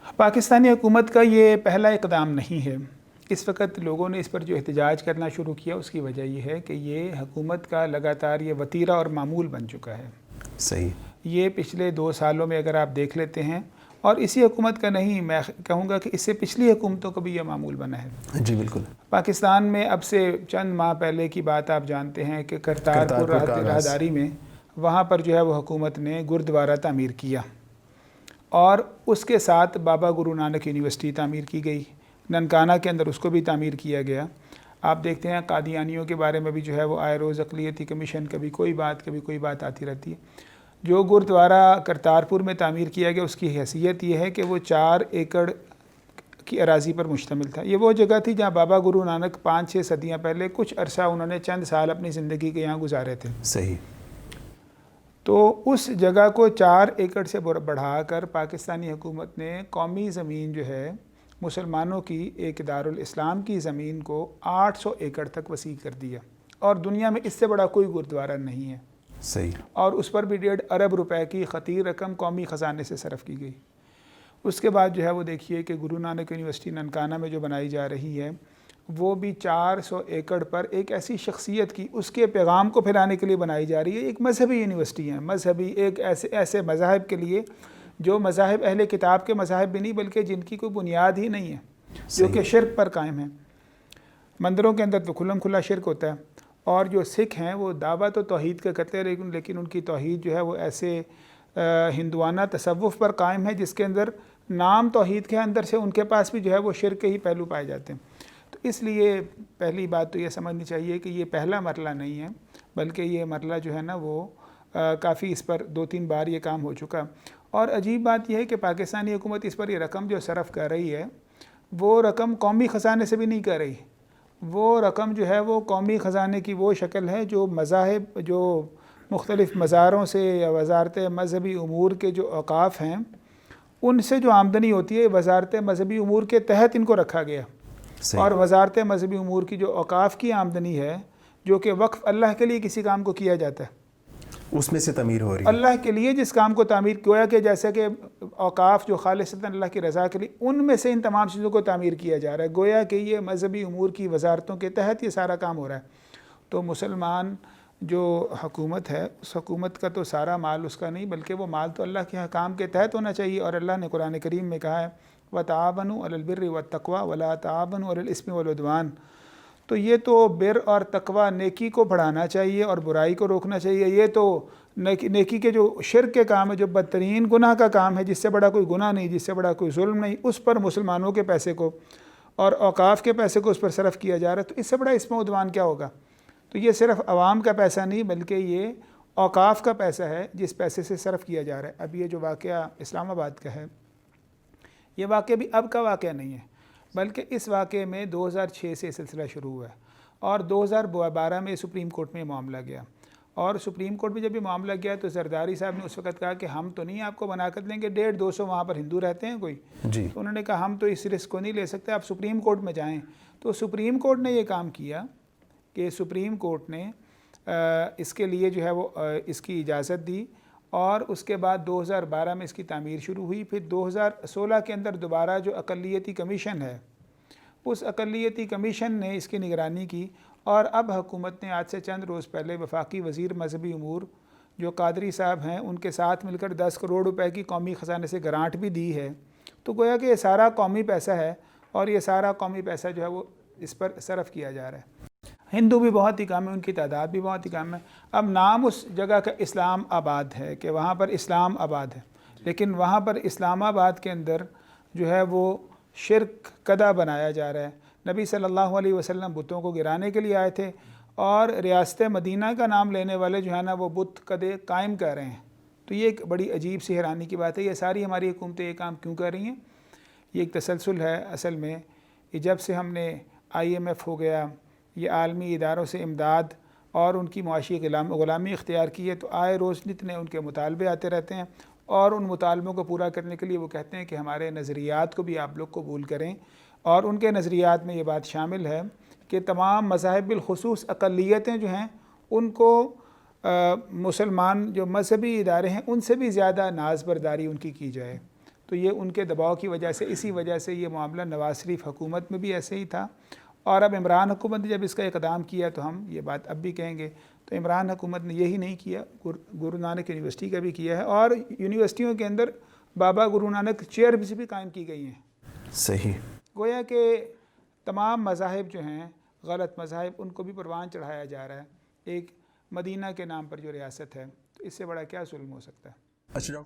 پاکستانی حکومت کا یہ پہلا اقدام نہیں ہے۔ اس وقت لوگوں نے اس پر جو احتجاج کرنا شروع کیا اس کی وجہ یہ ہے کہ یہ حکومت کا لگاتار یہ وتیرہ اور معمول بن چکا ہے۔ صحیح۔ یہ پچھلے 2 سالوں میں اگر آپ دیکھ لیتے ہیں، اور اسی حکومت کا نہیں، میں کہوں گا کہ اس سے پچھلی حکومتوں کو بھی یہ معمول بنا ہے۔ جی بالکل۔ پاکستان میں اب سے چند ماہ پہلے کی بات آپ جانتے ہیں کہ کرتارپور راہداری میں وہاں پر جو ہے وہ حکومت نے گردوارہ تعمیر کیا، اور اس کے ساتھ بابا گرو نانک یونیورسٹی تعمیر کی گئی، ننکانہ کے اندر اس کو بھی تعمیر کیا گیا۔ آپ دیکھتے ہیں قادیانیوں کے بارے میں بھی جو ہے وہ آئے روز اقلیتی کمیشن کبھی کوئی بات آتی رہتی ہے۔ جو گردوارہ کرتارپور میں تعمیر کیا گیا اس کی حیثیت یہ ہے کہ وہ 4 ایکڑ کی اراضی پر مشتمل تھا۔ یہ وہ جگہ تھی جہاں بابا گرو نانک 5-6 صدیاں پہلے کچھ عرصہ انہوں نے چند سال اپنی زندگی کے یہاں گزارے تھے۔ صحیح۔ تو اس جگہ کو 4 ایکڑ سے بڑھا کر پاکستانی حکومت نے قومی زمین جو ہے مسلمانوں کی ایک دارالاسلام کی زمین کو 800 ایکڑ تک وسیع کر دیا، اور دنیا میں اس سے بڑا کوئی گردوارہ نہیں ہے۔ صحیح۔ اور اس پر بھی 1.5 ارب روپے کی خطیر رقم قومی خزانے سے صرف کی گئی۔ اس کے بعد جو ہے وہ دیکھیے کہ گرو نانک یونیورسٹی ننکانہ میں جو بنائی جا رہی ہے وہ بھی 400 ایکڑ پر ایک ایسی شخصیت کی اس کے پیغام کو پھیلانے کے لیے بنائی جا رہی ہے۔ ایک مذہبی یونیورسٹی ہے، مذہبی ایک ایسے مذاہب کے لیے جو مذاہب اہل کتاب کے مذاہب بھی نہیں بلکہ جن کی کوئی بنیاد ہی نہیں ہے، جو کہ شرک پر قائم ہے۔ مندروں کے اندر تو کھلم کھلا شرک ہوتا ہے، اور جو سکھ ہیں وہ دعویٰ تو توحید کا کرتے ہیں لیکن ان کی توحید جو ہے وہ ایسے ہندوانہ تصوف پر قائم ہے جس کے اندر نام توحید کے اندر سے ان کے پاس بھی جو ہے وہ شرک کے ہی پہلو پائے جاتے ہیں۔ تو اس لیے پہلی بات تو یہ سمجھنی چاہیے کہ یہ پہلا مرحلہ نہیں ہے، بلکہ یہ مرحلہ جو ہے نا وہ کافی اس پر 2-3 بار یہ کام ہو چکا۔ اور عجیب بات یہ ہے کہ پاکستانی حکومت اس پر یہ رقم جو صرف کر رہی ہے وہ رقم قومی خزانے سے بھی نہیں کر رہی۔ وہ رقم جو ہے وہ قومی خزانے کی وہ شکل ہے جو مذاہب، جو مختلف مزاروں سے یا وزارت مذہبی امور کے جو اوقاف ہیں ان سے جو آمدنی ہوتی ہے وزارت مذہبی امور کے تحت ان کو رکھا گیا۔ اور وزارت مذہبی امور کی جو اوقاف کی آمدنی ہے جو کہ وقف اللہ کے لیے کسی کام کو کیا جاتا ہے، اس میں سے تعمیر ہو رہی ہے اللہ کے لیے جس کام کو تعمیر گویا کہ جیسے کہ اوقاف جو خالصتاً اللہ کی رضا کے لیے، ان میں سے ان تمام چیزوں کو تعمیر کیا جا رہا ہے، گویا کہ یہ مذہبی امور کی وزارتوں کے تحت یہ سارا کام ہو رہا ہے۔ تو مسلمان جو حکومت ہے اس حکومت کا تو سارا مال اس کا نہیں بلکہ وہ مال تو اللہ کے حکام کے تحت ہونا چاہیے، اور اللہ نے قرآن کریم میں کہا ہے وَتَعَاوَنُوا عَلَى الْبِرِّ وَالتَّقْوَىٰ وَلَا تَعَاوَنُوا عَلَى الْإِثْمِ وَالْعُدْوَانِ۔ تو یہ تو بر اور تقوی، نیکی کو بڑھانا چاہیے اور برائی کو روکنا چاہیے۔ یہ تو نیکی کے جو شرک کے کام ہے، جو بدترین گناہ کا کام ہے، جس سے بڑا کوئی گناہ نہیں، جس سے بڑا کوئی ظلم نہیں، اس پر مسلمانوں کے پیسے کو اور اوقاف کے پیسے کو اس پر صرف کیا جا رہا ہے۔ تو اس سے بڑا اسم و عدوان کیا ہوگا؟ تو یہ صرف عوام کا پیسہ نہیں بلکہ یہ اوقاف کا پیسہ ہے جس پیسے سے صرف کیا جا رہا ہے۔ اب یہ جو واقعہ اسلام آباد کا ہے یہ واقعہ بھی اب کا واقعہ نہیں ہے بلکہ اس واقعے میں 2006 سے سلسلہ شروع ہوا ہے، اور 2012 میں سپریم کورٹ میں معاملہ گیا، اور سپریم کورٹ میں جب یہ معاملہ گیا تو زرداری صاحب نے اس وقت کہا کہ ہم تو نہیں آپ کو بنا کر دیں گے، 150-200 وہاں پر ہندو رہتے ہیں کوئی، جی تو انہوں نے کہا ہم تو اس رسک کو نہیں لے سکتے، آپ سپریم کورٹ میں جائیں۔ تو سپریم کورٹ نے یہ کام کیا کہ سپریم کورٹ نے اس کے لیے جو ہے وہ اس کی اجازت دی، اور اس کے بعد 2012 میں اس کی تعمیر شروع ہوئی۔ پھر 2016 کے اندر دوبارہ جو اقلیتی کمیشن ہے اس اقلیتی کمیشن نے اس کی نگرانی کی، اور اب حکومت نے آج سے چند روز پہلے وفاقی وزیر مذہبی امور جو قادری صاحب ہیں ان کے ساتھ مل کر 10 کروڑ روپے کی قومی خزانے سے گرانٹ بھی دی ہے۔ تو گویا کہ یہ سارا قومی پیسہ ہے، اور یہ سارا قومی پیسہ جو ہے وہ اس پر صرف کیا جا رہا ہے۔ ہندو بھی بہت ہی کم ہے، ان کی تعداد بھی بہت ہی کم ہے۔ اب نام اس جگہ کا اسلام آباد ہے کہ وہاں پر اسلام آباد ہے، لیکن وہاں پر اسلام آباد کے اندر جو ہے وہ شرک کدہ بنایا جا رہا ہے۔ نبی صلی اللہ علیہ وسلم بتوں کو گرانے کے لیے آئے تھے، اور ریاست مدینہ کا نام لینے والے جو ہے نا وہ بت کدے قائم کر رہے ہیں۔ تو یہ ایک بڑی عجیب سی حیرانی کی بات ہے۔ یہ ساری ہماری حکومتیں یہ کام کیوں کر رہی ہیں؟ یہ ایک تسلسل ہے اصل میں۔ یہ جب سے ہم نے IMF ہو گیا، یہ عالمی اداروں سے امداد اور ان کی معاشی غلامی اختیار کی ہے، تو آئے روز نتنے ان کے مطالبے آتے رہتے ہیں، اور ان مطالبوں کو پورا کرنے کے لیے وہ کہتے ہیں کہ ہمارے نظریات کو بھی آپ لوگ قبول کریں، اور ان کے نظریات میں یہ بات شامل ہے کہ تمام مذاہب بالخصوص اقلیتیں جو ہیں ان کو مسلمان جو مذہبی ادارے ہیں ان سے بھی زیادہ ناز برداری ان کی جائے۔ تو یہ ان کے دباؤ کی وجہ سے، اسی وجہ سے یہ معاملہ نواز شریف حکومت میں بھی ایسے ہی تھا، اور اب عمران حکومت نے جب اس کا اقدام کیا تو ہم یہ بات اب بھی کہیں گے، تو عمران حکومت نے یہی نہیں کیا، گرو نانک یونیورسٹی کا بھی کیا ہے، اور یونیورسٹیوں کے اندر بابا گرو نانک چیئر بھی قائم کی گئی ہیں۔ صحیح۔ گویا کہ تمام مذاہب جو ہیں، غلط مذاہب، ان کو بھی پروان چڑھایا جا رہا ہے ایک مدینہ کے نام پر جو ریاست ہے، تو اس سے بڑا کیا ظلم ہو سکتا ہے؟ اچھا